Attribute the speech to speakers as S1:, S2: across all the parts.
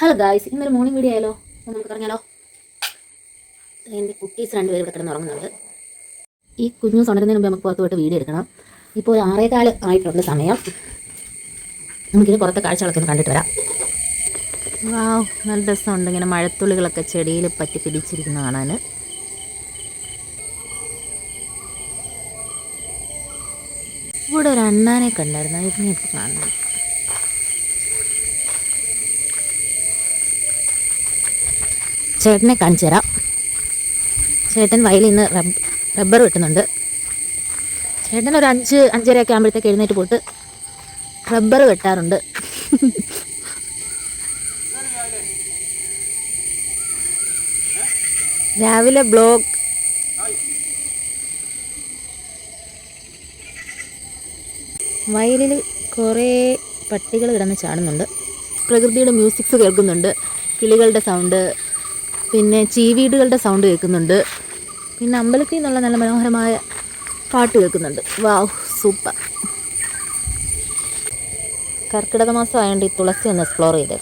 S1: Hello guys, ഇന്നൊരു morning video ആയാലോ? നമുക്ക് പറഞ്ഞാലോ? എൻ്റെ കുട്ടീസ് രണ്ടുപേരും ഇവിടെ കിടന്ന് ഉറങ്ങുന്നുണ്ട്. ഈ കുഞ്ഞു ഉണരുന്നതിന് മുമ്പ് നമുക്ക് പുറത്ത് പോയിട്ട് വീഡിയോ എടുക്കണം. ഇപ്പോൾ 6:15 ആയിട്ടുള്ള സമയം. നമുക്കിത് പുറത്തെ കാഴ്ചകളൊക്കെ ഒന്ന് കണ്ടിട്ട് വരാം. വാവ്, നല്ല രസമുണ്ട്. ഇങ്ങനെ മഴത്തുള്ളികളൊക്കെ ചെടിയിൽ പറ്റി പിടിച്ചിരിക്കുന്ന കാണാൻ. ഇവിടെ ഒരു അണ്ണാനെ കണ്ടായിരുന്നു, ഇതിനെ ഇപ്പോൾ കാണുന്നത്. ചേട്ടനെ കാണിച്ചു തരാം. ചേട്ടൻ വയലിൽ നിന്ന് റബ്ബർ വെട്ടുന്നുണ്ട്. ചേട്ടൻ ഒരു 5-5:30 ആകുമ്പോഴത്തേക്ക് എഴുന്നേറ്റ് പോയിട്ട് റബ്ബർ വെട്ടാറുണ്ട്. രാവിലെ ബ്ലോഗ്. വയലിൽ കുറേ പട്ടികൾ കിടന്ന് ചാടുന്നുണ്ട്. പ്രകൃതിയുടെ മ്യൂസിക്സ് കേൾക്കുന്നുണ്ട്. കിളികളുടെ സൗണ്ട്, പിന്നെ ചീവീടുകളുടെ സൗണ്ട് കേൾക്കുന്നുണ്ട്. പിന്നെ അമ്പലത്തിൽ നിന്നുള്ള നല്ല മനോഹരമായ പാട്ട് കേൾക്കുന്നുണ്ട്. വാവ്, സൂപ്പർ. കർക്കിടക മാസം ആയതുകൊണ്ട് ഈ തുളസി ഒന്ന് എക്സ്പ്ലോർ ചെയ്തേ.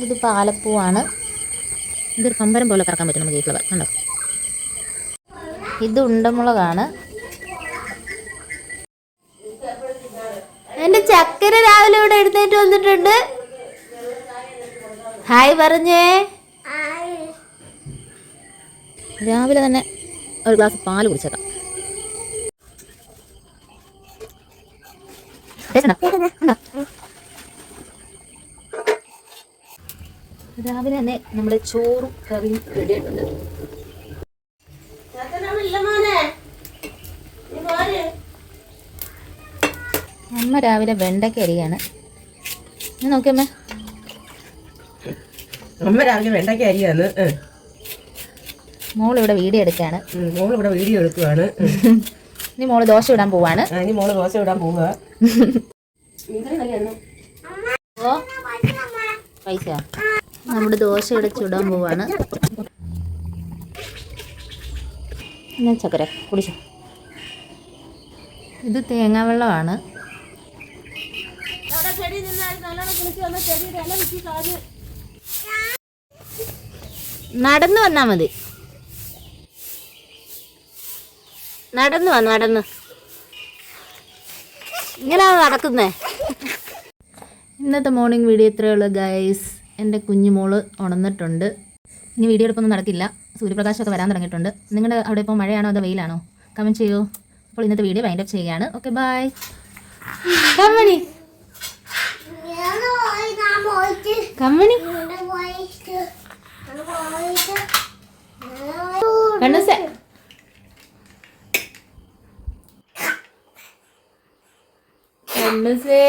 S1: ഇത് പാലപ്പൂവാണ്. ഇതൊരു പമ്പരം പോലെ കറക്കാൻ പറ്റും നമുക്ക് ഈ ഫ്ലവർ കണ്ടോ. ഇത് ഉണ്ടമുളകാണ്. എന്റെ ചക്കര രാവിലെ ഇവിടെ എഴുന്നേറ്റ് വന്നിട്ടുണ്ട്. ഹായ് പറഞ്ഞേ. രാവിലെ തന്നെ ഒരു ഗ്ലാസ് പാല് കുടിച്ചേക്കാം. രാവിലെ തന്നെ നമ്മുടെ ചോറും കറിയും റെഡി ആയിട്ടുണ്ട്. അമ്മ രാവിലെ വെണ്ടയ്ക്ക അരിയാണ്. നോക്കിയമ്മ,
S2: അമ്മ രാവിലെ വെണ്ടയ്ക്ക അരിയാണ്.
S1: മോളിവിടെ വീഡിയോ എടുക്കുകയാണ്. ഇനി മോള് ദോശ ഇടാൻ പോവാണ്. പൈസ നമ്മുടെ ദോശ ഇവിടെ ചുടാൻ പോവാണ്. ഞാൻ ചക്കര കുടിച്ചു. ഇത് തേങ്ങാവെള്ളമാണ്. നടന്നു വന്നാ മതി. നടന്ന് ഇങ്ങനെയാണ് നടക്കുന്നേ. ഇന്നത്തെ മോർണിംഗ് വീഡിയോ ഇത്രയേ ഉള്ളൂ ഗൈസ്. എൻ്റെ കുഞ്ഞുമോള് ഉണർന്നിട്ടുണ്ട്. ഇനി വീഡിയോ എടുപ്പൊന്നും നടക്കില്ല. സൂര്യപ്രകാശമൊക്കെ വരാൻ തുടങ്ങിയിട്ടുണ്ട്. നിങ്ങളുടെ അവിടെ ഇപ്പോൾ മഴയാണോ അതോ വെയിലാണോ? കമൻറ്റ് ചെയ്യൂ. അപ്പോൾ ഇന്നത്തെ വീഡിയോ വൈൻഡ് അപ്പ് ചെയ്യുകയാണ്. Okay, bye. കമ്മണി കമ്മണി കണ്ണൂസേ കണ്ണൂസേ